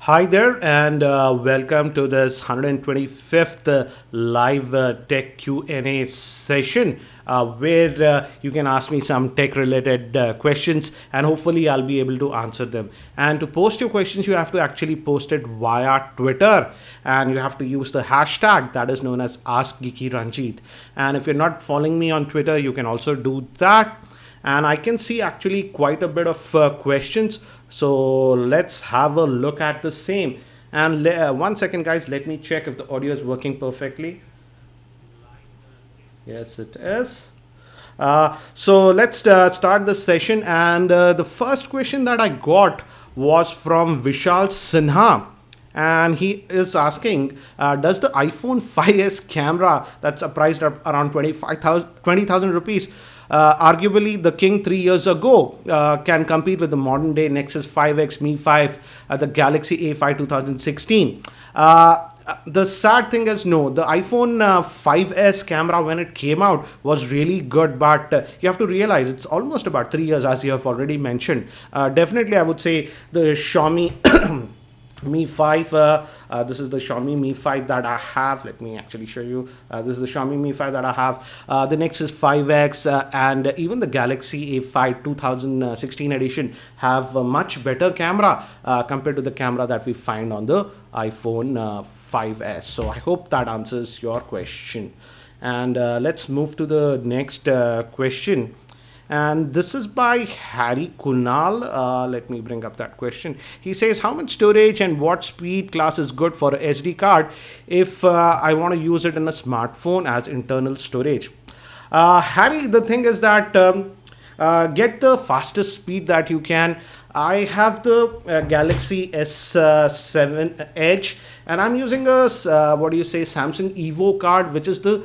Hi there, and welcome to this 125th live tech Q&A session where you can ask me some tech-related questions, and hopefully I'll be able to answer them. And to post your questions, you have to actually post it via Twitter, and you have to use the hashtag that is known as askgeekyranjit. And if you're not following me on Twitter, you can also do that, and I can see actually quite a bit of questions. So let's have a look at the same. And 1 second, guys, let me check if the audio is working perfectly. Yes, it is. So let's start the session. And the first question that I got was from Vishal Sinha. And he is asking, does the iPhone 5s camera that's priced at around 20,000 rupees, arguably the king 3 years ago, can compete with the modern day Nexus 5X Mi5, the Galaxy A5 2016? The sad thing is, no, the iPhone 5s camera when it came out was really good, but you have to realize it's almost about 3 years, as you have already mentioned. Definitely, I would say the Xiaomi Mi 5. This is the Xiaomi Mi 5 that I have. Let me actually show you. This is the Xiaomi Mi 5 that I have. The Nexus 5X and even the Galaxy A5 2016 edition have a much better camera compared to the camera that we find on the iPhone 5s. So I hope that answers your question. And let's move to the next question. And this is by Harry Kunal. Let me bring up that question. He says, how much storage and what speed class is good for a SD card if I want to use it in a smartphone as internal storage? Harry, the thing is that get the fastest speed that you can. I have the Galaxy S7 Edge, and I'm using a Samsung Evo card, which is the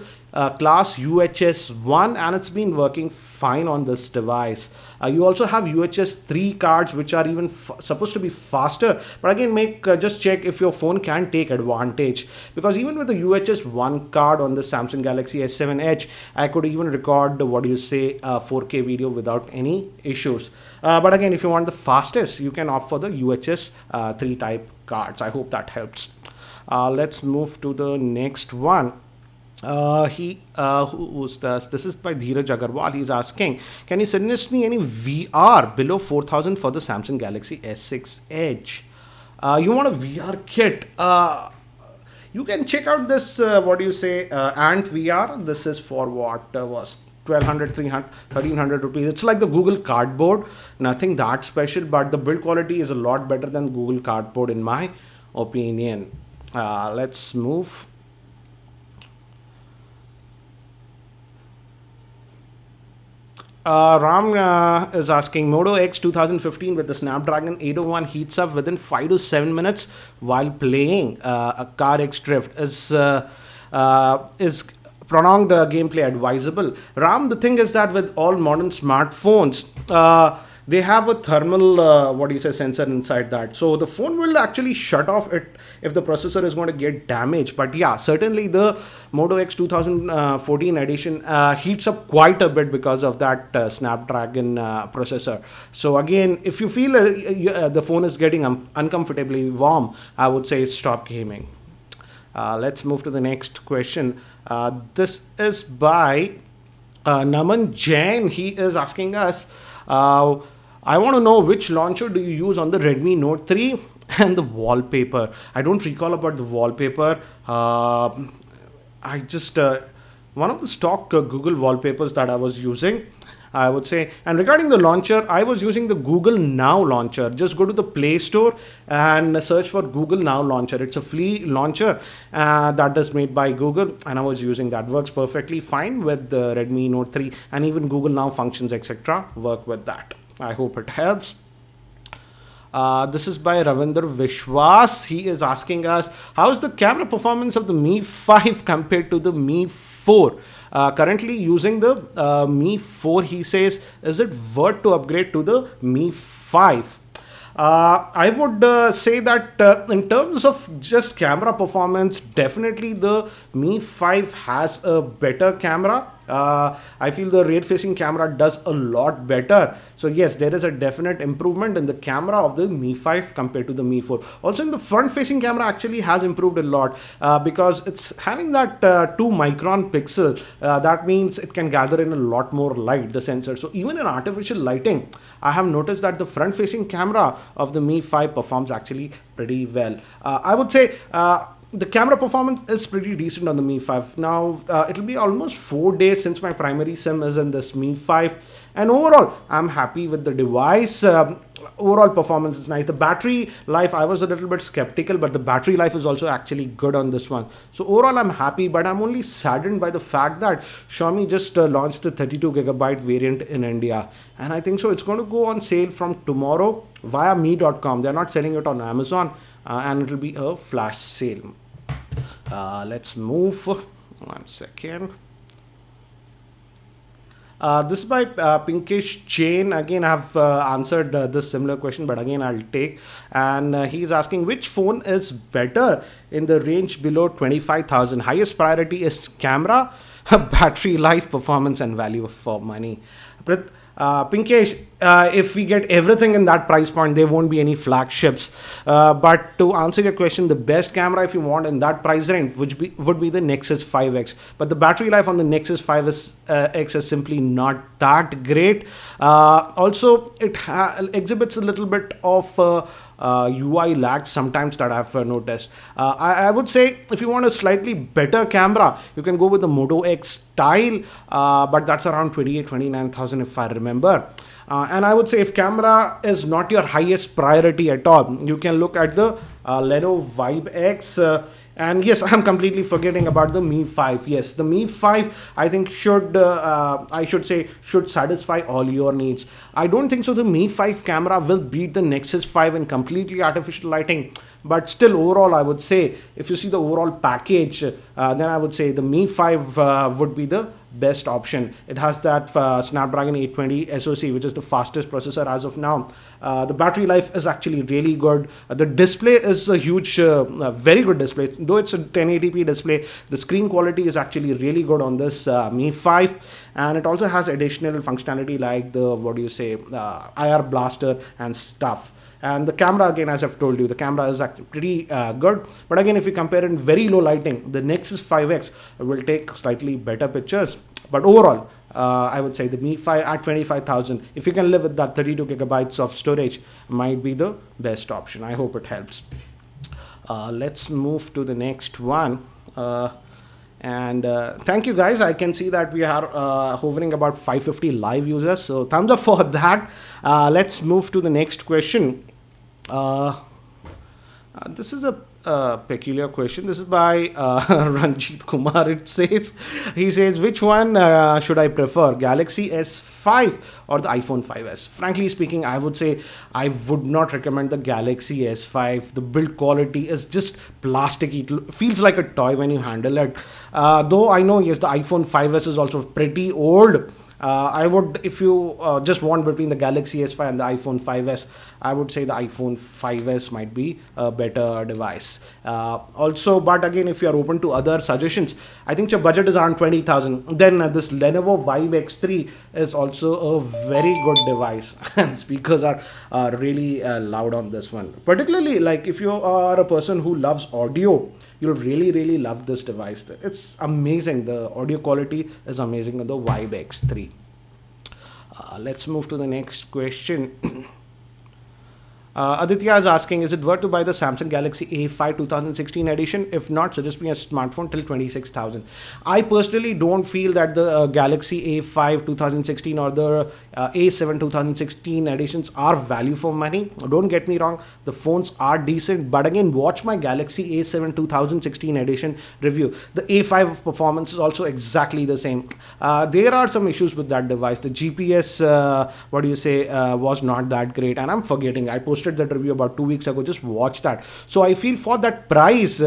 class UHS 1, and it's been working fine on this device. You also have UHS 3 cards, which are even supposed to be faster, but again, just check if your phone can take advantage, because even with the UHS 1 card on the Samsung Galaxy S7 Edge, I could even record 4K video without any issues. But again, if you want the fastest, you can opt for the UHS 3 type cards. I hope that helps. Let's move to the next one. Who's this? This is by Dheeraj Agarwal. He's asking, can you suggest me any VR below 4,000 for the Samsung Galaxy S6 Edge? You want a VR kit? You can check out this, Ant VR. This is for what was 1200, 300, 1300 rupees. It's like the Google Cardboard. Nothing that special, but the build quality is a lot better than Google Cardboard in my opinion. Let's move. Ram is asking, Moto X 2015 with the Snapdragon 801 heats up within 5 to 7 minutes while playing a Car X Drift. Is prolonged gameplay advisable? Ram, the thing is that with all modern smartphones, they have a thermal sensor inside that, so the phone will actually shut off it if the processor is going to get damaged. But yeah, certainly the Moto X 2014 edition heats up quite a bit because of that Snapdragon processor. So again, if you feel the phone is getting uncomfortably warm, I would say stop gaming. Let's move to the next question. This is by Naman Jain. He is asking us, I want to know which launcher do you use on the Redmi Note 3 and the wallpaper. I don't recall about the wallpaper. I just one of the stock Google wallpapers that I was using, I would say. And regarding the launcher, I was using the Google Now launcher. Just go to the Play Store and search for Google Now launcher. It's a free launcher that is made by Google, and I was using that. Works perfectly fine with the Redmi Note 3, and even Google Now functions, etc. work with that. I hope it helps. This is by Ravinder Vishwas. He is asking us, how is the camera performance of the Mi 5 compared to the Mi 4? Currently using the Mi 4, he says, is it worth to upgrade to the Mi 5? I would say that in terms of just camera performance, definitely the Mi 5 has a better camera I feel the rear facing camera does a lot better. So yes, there is a definite improvement in the camera of the Mi 5 compared to the Mi 4. Also in the front facing camera actually has improved a lot because it's having that 2 micron pixel. That means it can gather in a lot more light, the sensor. So even in artificial lighting, I have noticed that the front facing camera of the Mi 5 performs actually pretty well. I would say the camera performance is pretty decent on the Mi 5. Now, it'll be almost 4 days since my primary SIM is in this Mi 5. And overall, I'm happy with the device. Overall performance is nice. The battery life, I was a little bit skeptical, but the battery life is also actually good on this one. So overall, I'm happy, but I'm only saddened by the fact that Xiaomi just launched the 32GB variant in India. And I think so it's going to go on sale from tomorrow via me.com. They're not selling it on Amazon. And it will be a flash sale. Let's move. 1 second. This is by Pinkish Chain. Again, I have answered this similar question, but again, I'll take. And he's asking which phone is better in the range below 25,000. Highest priority is camera, battery life, performance, and value for money. Pinkesh, if we get everything in that price point, there won't be any flagships. But to answer your question, the best camera if you want in that price range would be the Nexus 5X. But the battery life on the Nexus 5X is simply not that great. Also, it exhibits a little bit of UI lag sometimes that I've noticed. I would say if you want a slightly better camera, you can go with the Moto X style, but that's around 29,000 if I remember. And I would say if camera is not your highest priority at all, you can look at the Lenovo Vibe X. And yes, I'm completely forgetting about the Mi 5. Yes, the Mi 5 I think should satisfy all your needs. I don't think so the Mi 5 camera will beat the Nexus 5 in completely artificial lighting. But still, overall, I would say if you see the overall package, then I would say the Mi 5 would be the best option. It has that Snapdragon 820 SoC, which is the fastest processor as of now. The battery life is actually really good. The display is a huge, very good display. Though it's a 1080p display, the screen quality is actually really good on this Mi 5. And it also has additional functionality like the, IR blaster and stuff. And the camera, again, as I've told you, the camera is actually pretty good. But again, if you compare in very low lighting, the Nexus 5X will take slightly better pictures. But overall, I would say the Mi 5 at 25,000, if you can live with that 32GB of storage, might be the best option. I hope it helps. Let's move to the next one. Thank you guys. I can see that we are hovering about 550 live users, so thumbs up for that. Let's move to the next question. This is a peculiar question. This is by Ranjit Kumar. He says, which one should I prefer, Galaxy S5 or the iPhone 5s? Frankly speaking, I would say I would not recommend the Galaxy S5. The build quality is just plasticky. It feels like a toy when you handle it. Though I know, yes, the iPhone 5s is also pretty old. I would, if you just want between the Galaxy S5 and the iPhone 5s, I would say the iPhone 5s might be a better device. Also, but again, if you are open to other suggestions, I think your budget is around 20,000. Then this Lenovo Vibe X3 is also a very good device. And speakers are really loud on this one. Particularly, like if you are a person who loves audio, you'll really love this device. It's amazing. The audio quality is amazing on the Vibe X3. Let's move to the next question. Aditya is asking, is it worth to buy the Samsung Galaxy A5 2016 edition? If not, suggest me a smartphone till 26,000. I personally don't feel that the Galaxy A5 2016 or the A7 2016 editions are value for money. Don't get me wrong, the phones are decent, but again, watch my Galaxy A7 2016 edition review. The A5 performance is also exactly the same. There are some issues with that device. The GPS, was not that great, and I'm forgetting. I posted posted that review about 2 weeks ago. Just watch that. So I feel for that price,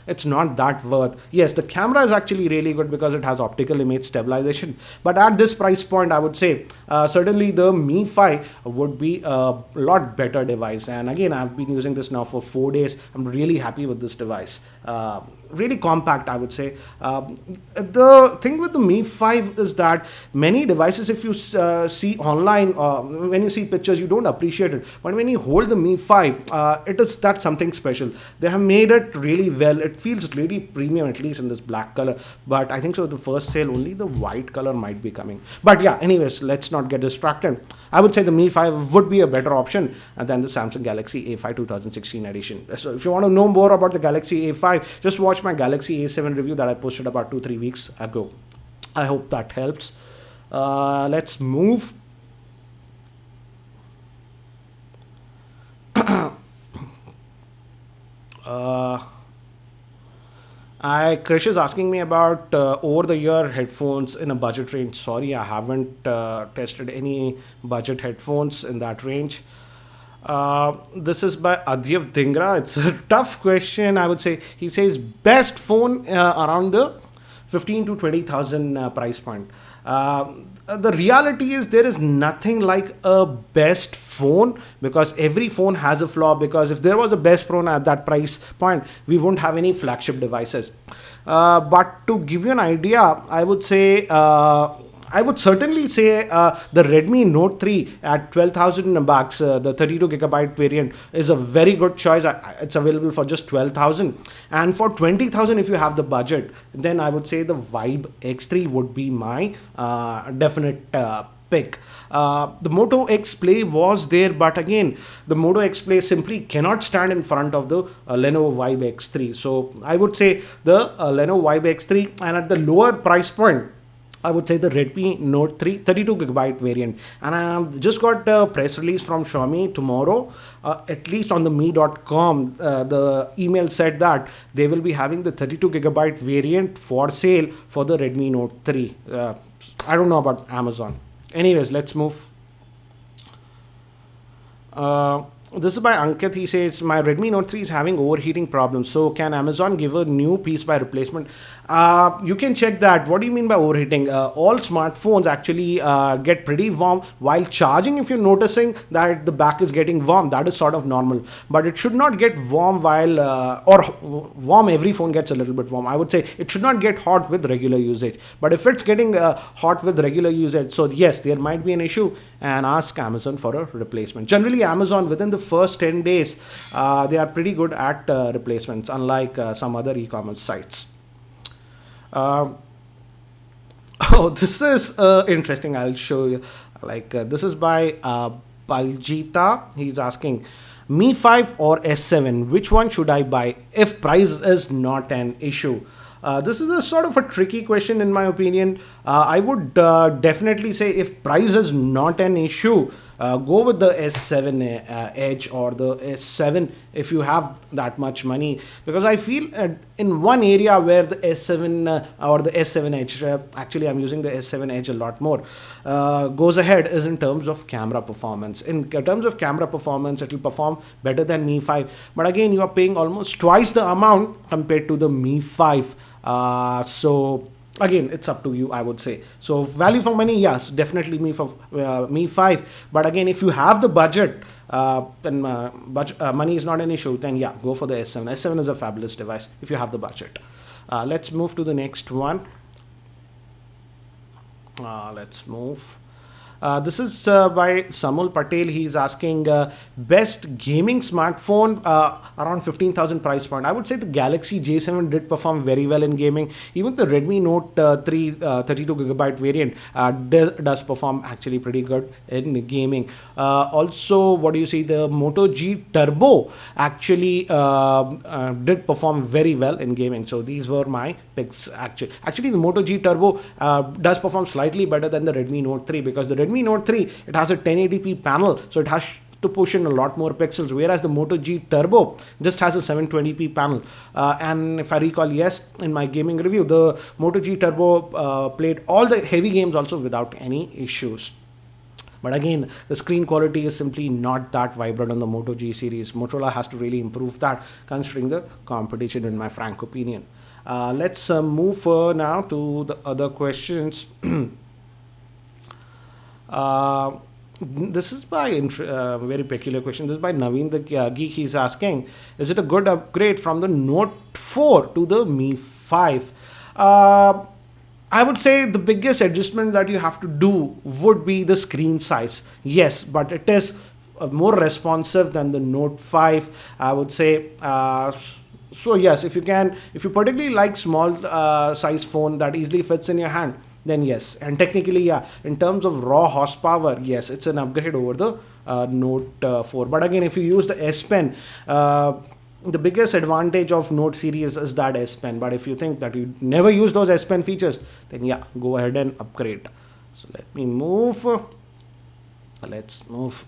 it's not that worth. Yes, the camera is actually really good because it has optical image stabilization, but at this price point, I would say certainly the Mi 5 would be a lot better device. And again, I've been using this now for 4 days. I'm really happy with this device. Really compact, I would say. The thing with the Mi 5 is that many devices, if you see online, when you see pictures, you don't appreciate it. But when you hold the Mi 5, it is that something special. They have made it really well. It feels really premium, at least in this black color. But I think so the first sale, only the white color might be coming. But yeah, anyways, let's not get distracted. I would say the Mi 5 would be a better option than the Samsung Galaxy A5 2016 edition. So if you want to know more about the Galaxy A5, just watch my Galaxy A7 review that I posted about 2-3 weeks ago. I hope that helps. Let's move. Krish is asking me about over-the-ear headphones in a budget range. Sorry, I haven't tested any budget headphones in that range. This is by Adhyav Dhingra. It's a tough question, I would say. He says best phone around the 15 to 20,000 price point. The reality is there is nothing like a best phone, because every phone has a flaw. Because if there was a best phone at that price point, we won't have any flagship devices. But to give you an idea, I would say I would certainly say the Redmi Note 3 at 12,000 bucks, the 32GB variant, is a very good choice. It's available for just 12,000. And for 20,000, if you have the budget, then I would say the Vibe X3 would be my definite pick. The Moto X Play was there, but again, the Moto X Play simply cannot stand in front of the Lenovo Vibe X3. So I would say the Lenovo Vibe X3, and at the lower price point, I would say the Redmi Note 3 32GB variant. And I just got a press release from Xiaomi tomorrow, at least on the mi.com. The email said that they will be having the 32GB variant for sale for the Redmi Note 3. I don't know about Amazon. Anyways, let's move. This is by Ankit. He says, my Redmi Note 3 is having overheating problems. So can Amazon give a new piece by replacement? You can check that. What do you mean by overheating? All smartphones actually get pretty warm while charging. If you're noticing that the back is getting warm, that is sort of normal. But it should not get warm while, or warm, every phone gets a little bit warm. I would say it should not get hot with regular usage. But if it's getting hot with regular usage, so yes, there might be an issue, and ask Amazon for a replacement. Generally, Amazon, within the first 10 days, they are pretty good at replacements, unlike some other e-commerce sites. Oh, this is interesting. I'll show you. This is by Baljita. He's asking, Mi 5 or S7, which one should I buy if price is not an issue? This is a sort of a tricky question in my opinion. I would definitely say if price is not an issue, go with the S7 Edge or the S7 if you have that much money, because I feel in one area where the S7 or the S7 Edge, actually I'm using the S7 Edge a lot more, goes ahead is in terms of camera performance. In terms of camera performance, it will perform better than Mi 5, but again, you are paying almost twice the amount compared to the Mi 5. So again, it's up to you, I would say. So value for money, yes, definitely Mi 5. But again, if you have the budget, then money is not an issue, then yeah, go for the S7. S7 is a fabulous device if you have the budget. Let's move to the next one. Let's move. This is by Samul Patel. He's asking best gaming smartphone around 15,000 price point. I would say the Galaxy J7 did perform very well in gaming. Even the Redmi Note 3 32GB variant does perform actually pretty good in gaming. Also, what do you see? The Moto G Turbo actually did perform very well in gaming. So these were my picks. Actually, the Moto G Turbo does perform slightly better than the Redmi Note 3, because the Redmi Note 3, it has a 1080p panel, so it has to push in a lot more pixels, whereas the Moto G Turbo just has a 720p panel. And if I recall, yes, in my gaming review, the Moto G Turbo played all the heavy games also without any issues. But again, the screen quality is simply not that vibrant on the Moto G series. Motorola has to really improve that, considering the competition, in my frank opinion. Let's move now to the other questions. uh, this is by very peculiar question. This is by Naveen the Geek. He's asking, is it a good upgrade from the Note 4 to the Mi 5? I would say the biggest adjustment that you have to do would be the screen size. Yes, but it is more responsive than the Note 5. I would say. So yes, if you particularly like small size phone that easily fits in your hand, then yes. And technically, yeah, in terms of raw horsepower, yes, it's an upgrade over the Note 4. But again, if you use the S Pen, the biggest advantage of Note series is that S Pen. But if you think that you never use those S Pen features, then yeah, go ahead and upgrade. So let me move. Let's move.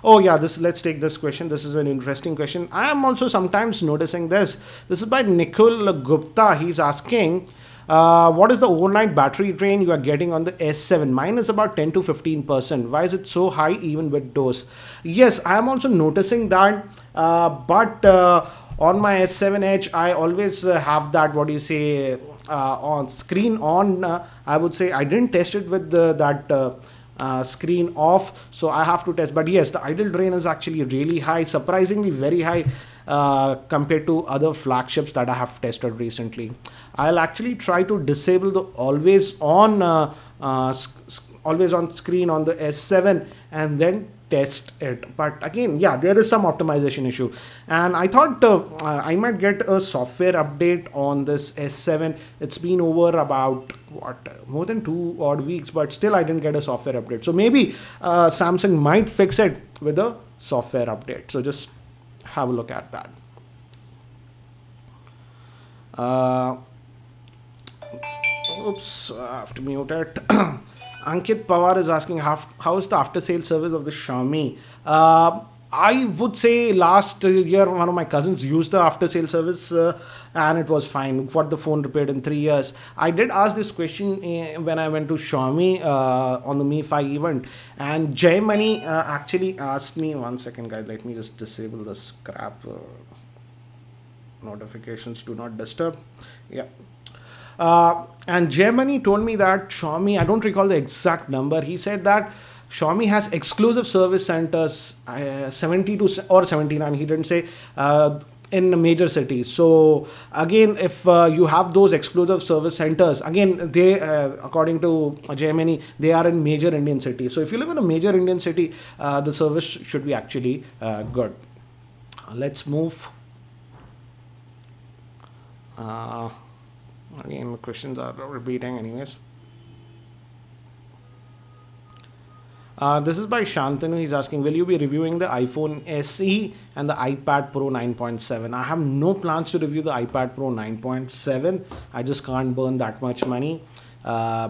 Oh yeah, let's take this question. This is an interesting question. I am also sometimes noticing this. This is by Nikhil Gupta. He's asking, what is the overnight battery drain you are getting on the S7? Mine is about 10 to 15%. Why is it so high even with dose? Yes, I am also noticing that, but on my S7 Edge, I always have that, what do you say, on screen on. I would say I didn't test it with that screen off, so I have to test. But yes, the idle drain is actually really high, surprisingly very high compared to other flagships that I have tested recently. I'll actually try to disable the always on screen on the S7 and then test it. But again, yeah, there is some optimization issue, and I thought I might get a software update on this S7. It's been over about more than 2 odd weeks, but still I didn't get a software update. So maybe Samsung might fix it with a software update. So just have a look at that. Oops, I have to mute it. Ankit Pawar is asking, how is the after sale service of the Xiaomi? I would say last year one of my cousins used the after sale service and it was fine. Got the phone repaired in 3 years. I did ask this question when I went to Xiaomi on the Mi 5 event, and Jay Money actually asked me, one second guys, let me just disable this crap. Notifications do not disturb. Yeah. And Germany told me that Xiaomi, I don't recall the exact number, he said that Xiaomi has exclusive service centers, 72 or 79, he didn't say, in major cities. So again, if you have those exclusive service centers, again, they, according to Germany, they are in major Indian cities. So if you live in a major Indian city, the service should be actually good. Let's move. Again, the questions are repeating anyways. This is by Shantanu. He's asking, will you be reviewing the iPhone SE and the iPad Pro 9.7? I have no plans to review the iPad Pro 9.7. I just can't burn that much money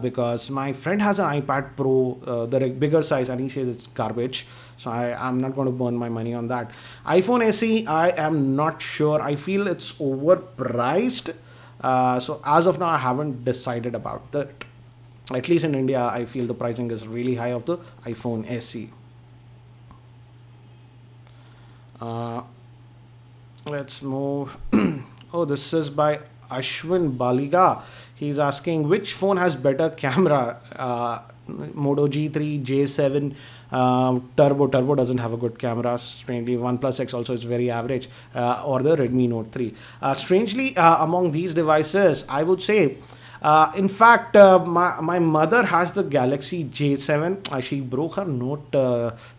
because my friend has an iPad Pro, the bigger size, and he says it's garbage. So I'm not going to burn my money on that. iPhone SE, I am not sure. I feel it's overpriced. So as of now, I haven't decided about that. At least in India, I feel the pricing is really high of the iPhone SE. Let's move. Oh, this is by Ashwin Baliga. He's asking, which phone has better camera? Moto G3, J7, Turbo doesn't have a good camera. Strangely, OnePlus X also is very average, or the Redmi Note 3. Strangely, among these devices, I would say, in fact, my mother has the Galaxy J7. She broke her Note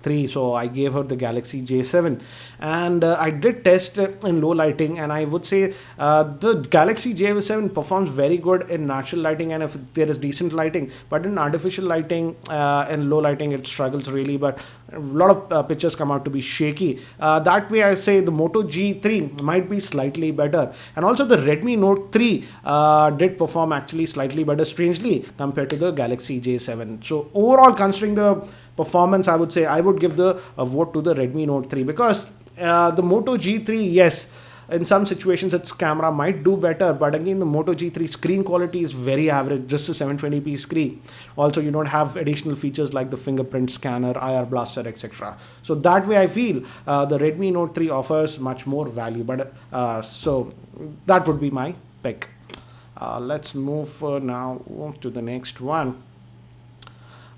3, so I gave her the Galaxy J7. And I did test in low lighting, and I would say the Galaxy J7 performs very good in natural lighting and if there is decent lighting. But in artificial lighting and low lighting, it struggles really. But a lot of pictures come out to be shaky. That way, I say the Moto G3 might be slightly better. And also the Redmi Note 3 did perform actually slightly better, strangely, compared to the Galaxy J7. So overall, considering the performance, I would say I would give the vote to the Redmi Note 3 because the Moto G3, yes, in some situations its camera might do better, but again the Moto G3 screen quality is very average, just a 720p screen. Also, you don't have additional features like the fingerprint scanner, IR blaster, etc. So that way I feel the Redmi Note 3 offers much more value, but so that would be my pick. Let's move now to the next one.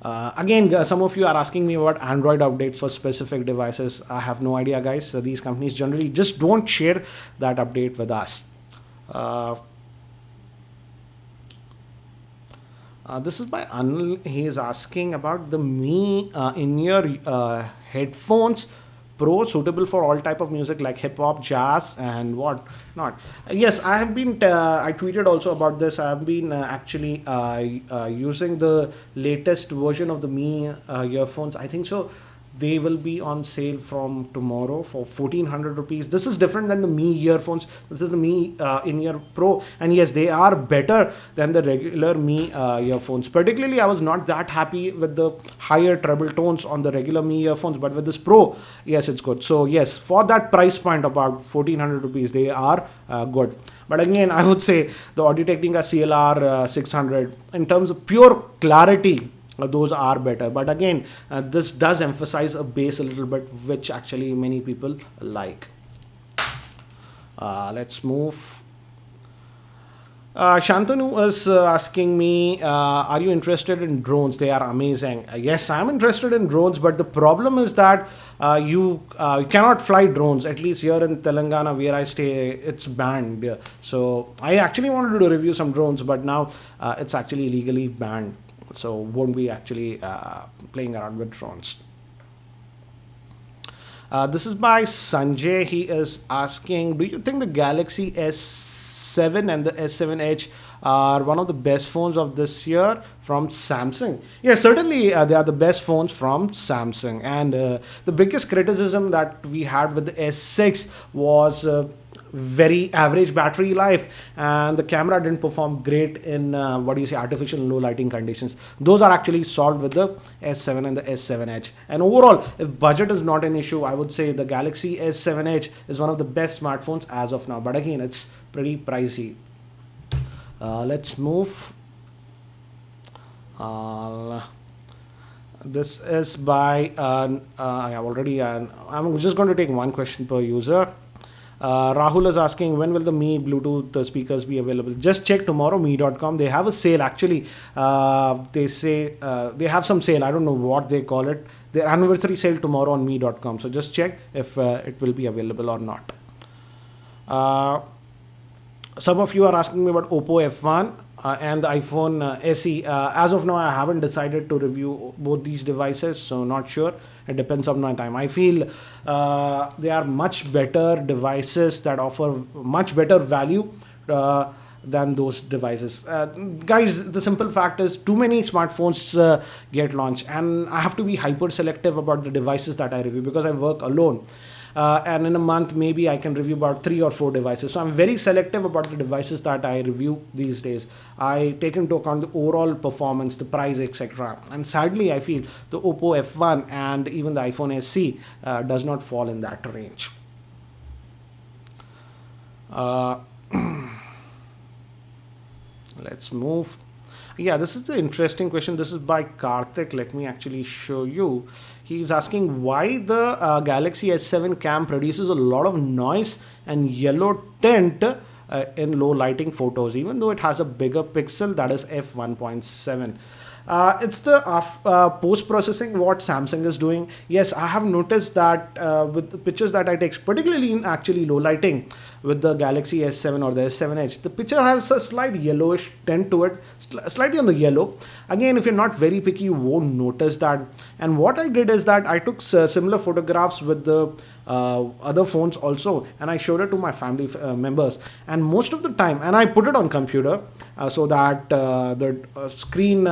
Again, some of you are asking me about Android updates for specific devices. I have no idea, guys. So these companies generally just don't share that update with us. This is by Anil. He is asking about the Mi in-ear headphones Pro, suitable for all type of music like hip hop, jazz, and what not. Yes, I have been. I tweeted also about this. I have been actually using the latest version of the Mi earphones. I think so. They will be on sale from tomorrow for 1400 rupees. This is different than the Mi earphones. This is the Mi in-ear Pro, and yes, they are better than the regular Mi earphones. Particularly, I was not that happy with the higher treble tones on the regular Mi earphones, but with this Pro, yes, it's good. So yes, for that price point, about 1400 rupees, they are good. But again, I would say the Audio Technica CLR 600, in terms of pure clarity, those are better. But again, this does emphasize a bass a little bit, which actually many people like. Let's move. Shantanu is asking me, are you interested in drones? They are amazing. Yes, I'm interested in drones, but the problem is that you cannot fly drones. At least here in Telangana, where I stay, it's banned. Yeah. So I actually wanted to review some drones, but now it's actually legally banned. So won't be actually playing around with drones. This is by Sanjay. He is asking, do you think the Galaxy S7 and the S7 Edge are one of the best phones of this year from Samsung? Yes, certainly they are the best phones from Samsung. And the biggest criticism that we had with the S6 was very average battery life, and the camera didn't perform great in artificial low lighting conditions. Those are actually solved with the S7 and the S7 Edge. And overall, if budget is not an issue, I would say the Galaxy S7 Edge is one of the best smartphones as of now, but again, it's pretty pricey. Let's move. This is by I have already I'm just going to take one question per user. Rahul is asking, when will the Mi Bluetooth speakers be available? Just check tomorrow, mi.com. They have a sale actually. They say they have some sale. I don't know what they call it. Their anniversary sale tomorrow on mi.com. So just check if it will be available or not. Some of you are asking me about Oppo F1 and the iPhone SE. As of now, I haven't decided to review both these devices, so not sure. It depends on my time. I feel they are much better devices that offer much better value than those devices. Guys, the simple fact is too many smartphones get launched, and I have to be hyper selective about the devices that I review because I work alone. And in a month, maybe I can review about 3 or 4 devices. So I'm very selective about the devices that I review these days. I take into account the overall performance, the price, etc. And sadly, I feel the Oppo F1 and even the iPhone SE does not fall in that range. Let's move. Yeah, this is the interesting question. This is by Karthik. Let me actually show you. He's asking why the Galaxy S7 cam produces a lot of noise and yellow tint in low lighting photos, even though it has a bigger pixel, that is f1.7. It's the post-processing what Samsung is doing. Yes, I have noticed that with the pictures that I take, particularly in actually low lighting with the Galaxy S7 or the S7 Edge, the picture has a slight yellowish tint to it, slightly on the yellow. Again, if you're not very picky, you won't notice that. And what I did is that I took similar photographs with the other phones also, and I showed it to my family members, and most of the time, and I put it on computer so that the screen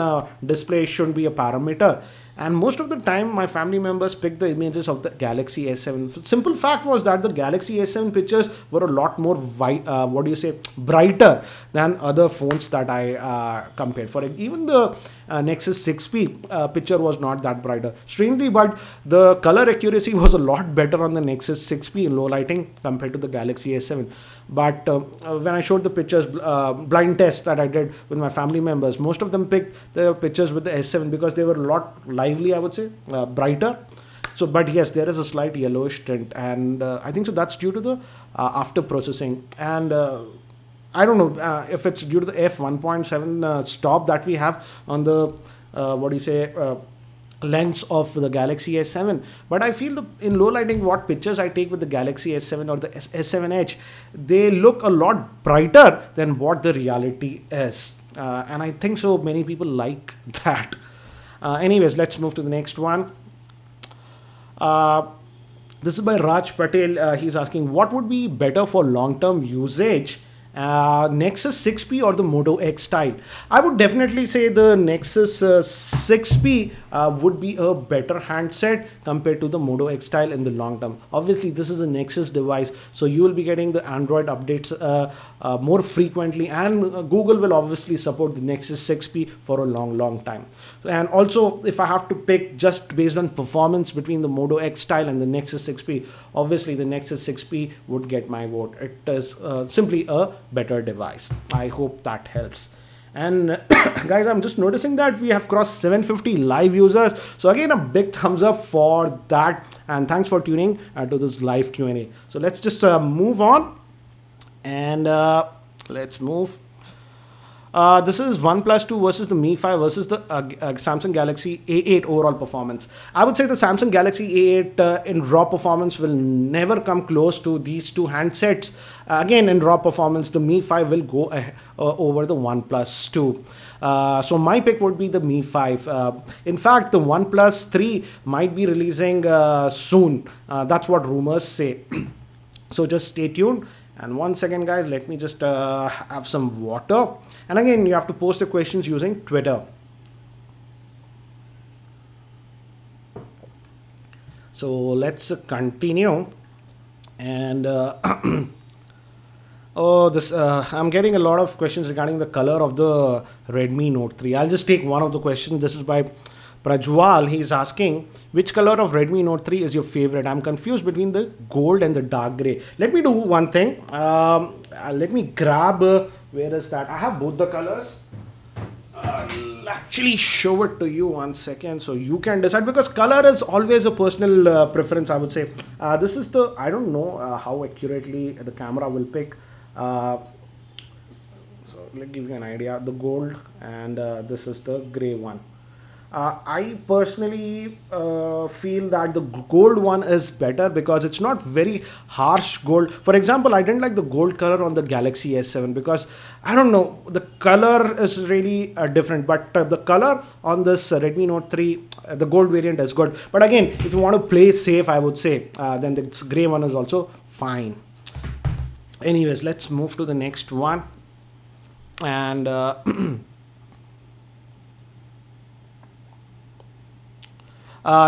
display shouldn't be a parameter, And most of the time my family members picked the images of the Galaxy S7. Simple fact was that the Galaxy S7 pictures were a lot more what do you say, brighter than other phones that I compared. For even the Nexus 6P picture was not that brighter, strangely, but the color accuracy was a lot better on the Nexus 6P in low lighting compared to the Galaxy S7. But when I showed the pictures, blind test that I did with my family members, most of them picked the pictures with the S7 because they were a lot lively, I would say, brighter. So, but yes, there is a slight yellowish tint, and I think so that's due to the after processing. And I don't know if it's due to the f1.7 stop that we have on the what do you say, lens of the Galaxy S7. But I feel in low lighting, what pictures I take with the Galaxy S7 or the S7 Edge, they look a lot brighter than what the reality is. And I think so many people like that. Anyways, let's move to the next one. This is by Raj Patel. He's asking, what would be better for long-term usage? Nexus 6P or the Moto X style? I would definitely say the Nexus 6P would be a better handset compared to the Moto X style in the long term. Obviously, this is a Nexus device, so you will be getting the Android updates more frequently, and Google will obviously support the Nexus 6P for a long time. And also, if I have to pick just based on performance between the Moto X style and the Nexus 6P, obviously the Nexus 6P would get my vote. It is simply a better device. I hope that helps. And guys, I'm just noticing that we have crossed 750 live users, so again a big thumbs up for that, and thanks for tuning to this live Q&A. So let's just move on, and let's move. This is OnePlus 2 versus the Mi5 versus the Samsung Galaxy A8 overall performance. I would say the Samsung Galaxy A8 in raw performance will never come close to these two handsets. Again, in raw performance, the Mi5 will go over the OnePlus 2. So my pick would be the Mi5. In fact, the OnePlus 3 might be releasing soon. That's what rumors say. So just stay tuned. And 1 second, guys, let me just have some water. And again, you have to post the questions using Twitter. So let's continue. And oh, this I'm getting a lot of questions regarding the color of the Redmi Note 3. I'll just take one of the questions. This is by Prajwal. He's asking, which color of Redmi Note 3 is your favorite? I'm confused between the gold and the dark gray. Let me do one thing. Let me grab, where is that? I have both the colors. I'll actually show it to you 1 second so you can decide, because color is always a personal preference, I would say. This is the, I don't know how accurately the camera will pick. So let me give you an idea. The gold, and this is the gray one. I personally feel that the gold one is better because it's not very harsh gold. For example, I didn't like the gold color on the Galaxy S7 because, I don't know, the color is really different. But the color on this Redmi Note 3, the gold variant is good. But again, if you want to play safe, I would say, then this gray one is also fine. Anyways, let's move to the next one. And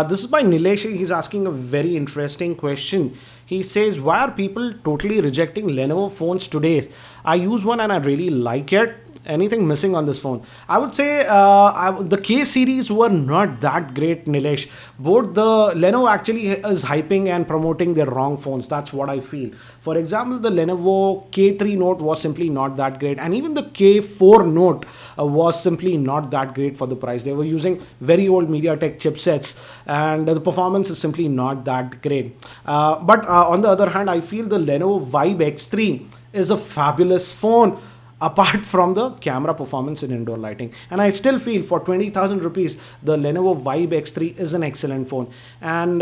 this is by Nilesh. He's asking a very interesting question. He says, why are people totally rejecting Lenovo phones today? I use one and I really like it. Anything missing on this phone? I would say the K series were not that great, Nilesh. Both the Lenovo actually is hyping and promoting their wrong phones. That's what I feel. For example, the Lenovo K3 Note was simply not that great, and even the K4 Note was simply not that great for the price. They were using very old MediaTek chipsets, and the performance is simply not that great. But on the other hand, I feel the Lenovo Vibe X3 is a fabulous phone, apart from the camera performance in indoor lighting. And I still feel for 20,000 rupees, the Lenovo Vibe X3 is an excellent phone. And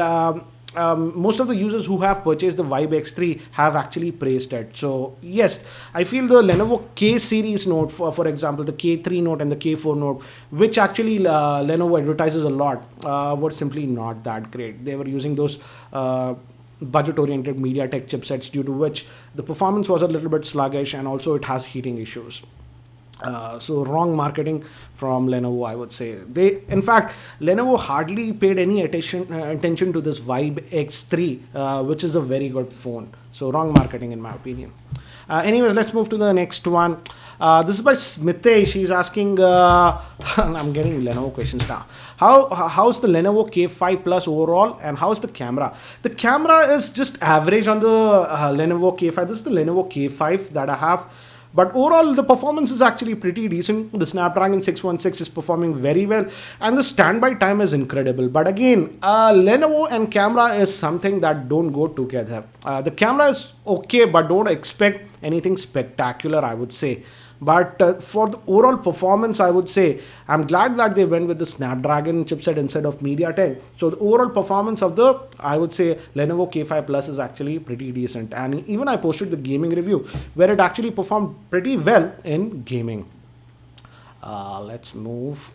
most of the users who have purchased the Vibe X3 have actually praised it. So yes, I feel the Lenovo K series Note, for example, the K3 Note and the K4 Note, which actually Lenovo advertises a lot, were simply not that great. They were using those budget-oriented MediaTek chipsets, due to which the performance was a little bit sluggish, and also it has heating issues. So wrong marketing from Lenovo, I would say. They, in fact, Lenovo hardly paid any attention to this Vibe X3, which is a very good phone. So wrong marketing, in my opinion. Anyways, let's move to the next one. This is by Smitesh. He's asking, I'm getting Lenovo questions now. How's the Lenovo K5 Plus overall, and how's the camera? The camera is just average on the Lenovo K5. This is the Lenovo K5 that I have. But overall, the performance is actually pretty decent. The Snapdragon 616 is performing very well, and the standby time is incredible. But again, Lenovo and camera is something that don't go together. The camera is okay, but don't expect anything spectacular, I would say. But for the overall performance, I would say I'm glad that they went with the Snapdragon chipset instead of MediaTek. So the overall performance of the, I would say, Lenovo K5 Plus is actually pretty decent. And even I posted the gaming review where it actually performed pretty well in gaming. Let's move.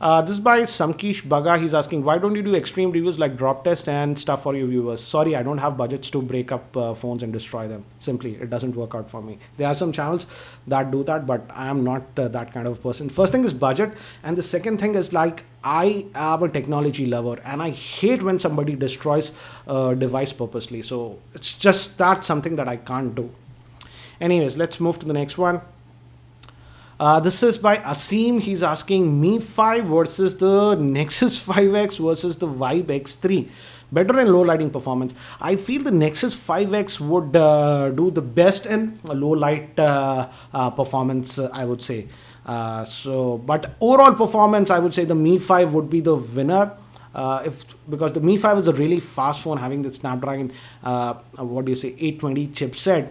This is by Samkish Baga. He's asking, why don't you do extreme reviews like drop test and stuff for your viewers? Sorry, I don't have budgets to break up phones and destroy them. Simply, it doesn't work out for me. There are some channels that do that, but I am not that kind of person. First thing is budget. And the second thing is, like, I am a technology lover and I hate when somebody destroys a device purposely. So it's just that something that I can't do. Anyways, let's move to the next one. This is by Asim. He's asking Mi5 versus the Nexus 5X versus the Vibe X3. Better in low lighting performance. I feel the Nexus 5X would do the best in low light performance, I would say. But overall performance, I would say the Mi5 would be the winner. Because the Mi5 is a really fast phone having the Snapdragon, 820 chipset.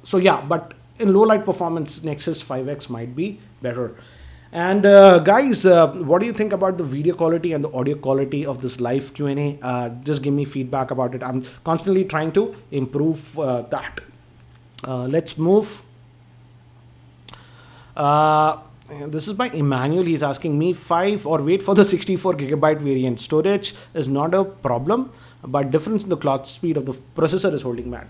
So yeah, but in low light performance, Nexus 5X might be better. And guys, what do you think about the video quality and the audio quality of this live Q&A? Just give me feedback about it. I'm constantly trying to improve that. Let's move. This is by Emmanuel. He's asking me Mi5 or wait for the 64GB variant. Storage is not a problem, but difference in the clock speed of the processor is holding back.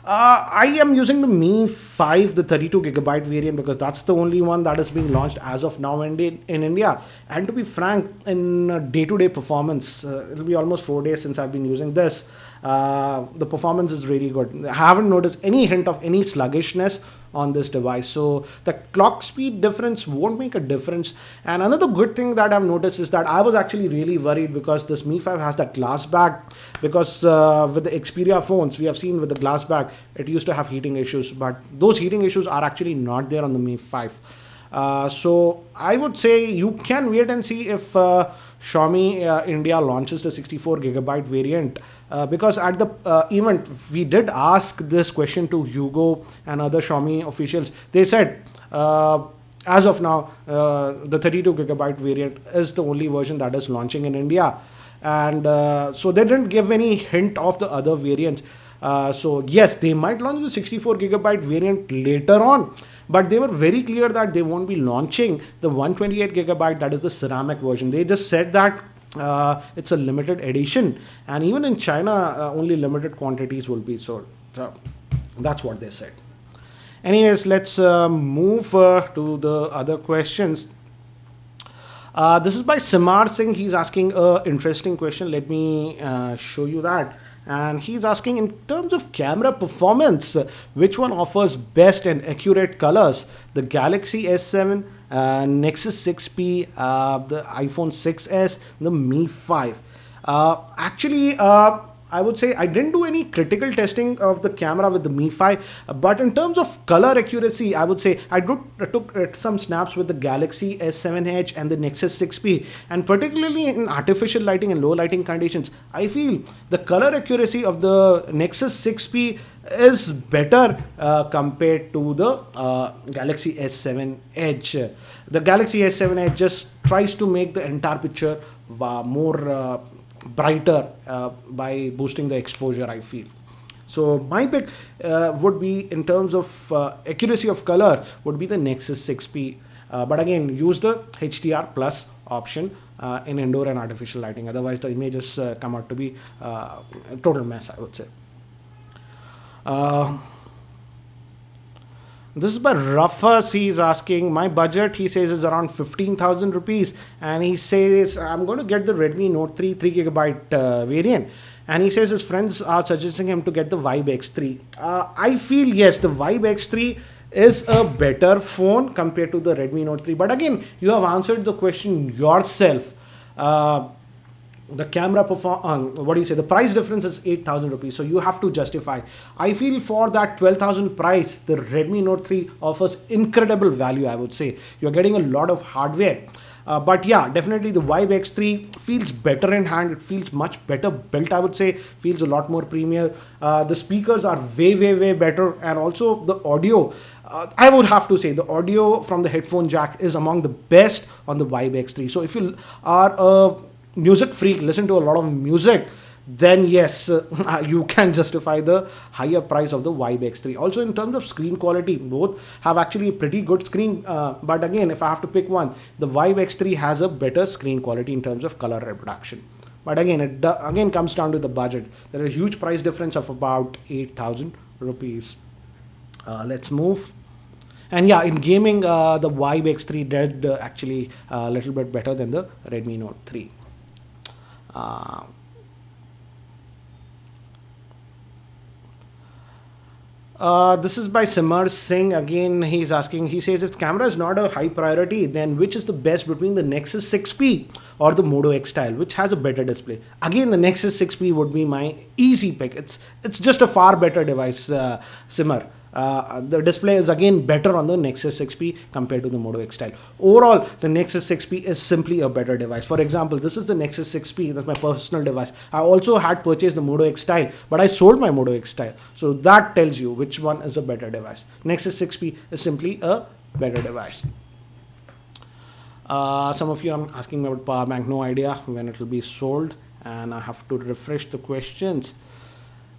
I am using the Mi5, the 32GB variant, because that's the only one that is being launched as of now in India. And to be frank, in day-to-day performance, it'll be almost 4 days since I've been using this. The performance is really good. I haven't noticed any hint of any sluggishness on this device. So the clock speed difference won't make a difference. And another good thing that I've noticed is that I was actually really worried because this Mi5 has that glass back, because with the Xperia phones, we have seen with the glass back, it used to have heating issues, but those heating issues are actually not there on the Mi5. So I would say you can wait and see if Xiaomi India launches the 64GB variant. Because at the event, we did ask this question to Hugo and other Xiaomi officials. They said, as of now, the 32GB variant is the only version that is launching in India. And so they didn't give any hint of the other variants. So yes, they might launch the 64GB variant later on, but they were very clear that they won't be launching the 128GB, that is the ceramic version. They just said that it's a limited edition, and even in China, only limited quantities will be sold. So that's what they said. Anyways, let's move to the other questions. This is by Simar Singh. He's asking an interesting question. Let me show you that. And he's asking, in terms of camera performance, which one offers best and accurate colors? The Galaxy S7, Nexus 6P, the iPhone 6s, the Mi5. Actually, I would say I didn't do any critical testing of the camera with the Mi5, but in terms of color accuracy, I would say I took some snaps with the Galaxy S7 Edge and the Nexus 6P, and particularly in artificial lighting and low lighting conditions, I feel the color accuracy of the Nexus 6P is better compared to the Galaxy S7 Edge. The Galaxy S7 Edge just tries to make the entire picture more brighter by boosting the exposure, I feel. So my pick would be, in terms of accuracy of color, would be the Nexus 6P. But again, use the HDR plus option in indoor and artificial lighting. Otherwise, the images come out to be a total mess, I would say. This is by Ruffus. He's asking, my budget, he says, is around 15,000 rupees. And he says, I'm going to get the Redmi Note 3 3GB variant. And he says his friends are suggesting him to get the Vibe X3. I feel, yes, the Vibe X3 is a better phone compared to the Redmi Note 3. But again, you have answered the question yourself. The camera perform what do you say, the price difference is 8,000 rupees, so you have to justify. I feel for that 12,000 price, the Redmi Note 3 offers incredible value. I would say you're getting a lot of hardware, but yeah, definitely the Vibe X3 feels better in hand. It feels much better built, I would say. Feels a lot more premier. The speakers are way better, and also the audio, I would have to say the audio from the headphone jack is among the best on the Vibe X3. So if you are a music freak, listen to a lot of music, then yes, you can justify the higher price of the Vibe X3. Also, in terms of screen quality, both have actually a pretty good screen, but again, if I have to pick one, the Vibe X3 has a better screen quality in terms of color reproduction. But again, it again comes down to the budget. There is a huge price difference of about 8,000 rupees. Let's move. And yeah, in gaming, the Vibe X3 did actually a little bit better than the Redmi Note 3. This is by Simar Singh. Again, he's asking, he says, if camera is not a high priority, then which is the best between the Nexus 6P or the Moto X Style? Which has a better display? Again, the Nexus 6P would be my easy pick. It's just a far better device, Simar. The display is again better on the Nexus 6P compared to the Moto X Style. Overall, the Nexus 6P is simply a better device. For example, this is the Nexus 6P. That's my personal device. I also had purchased the Moto X Style, but I sold my Moto X Style. So that tells you which one is a better device. Nexus 6P is simply a better device. Some of you are asking me about power bank. No idea when it will be sold, and I have to refresh the questions.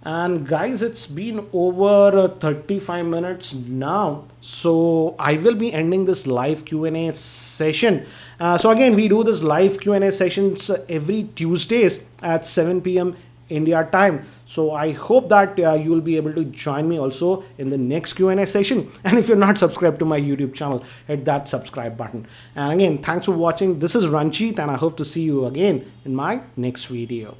And guys, it's been over 35 minutes now, so I will be ending this live Q&A session. So again, we do this live Q&A sessions every Tuesdays at 7 p.m. India time. So I hope that you will be able to join me also in the next Q&A session. And if you're not subscribed to my YouTube channel, hit that subscribe button. And again, thanks for watching. This is Ranjit, and I hope to see you again in my next video.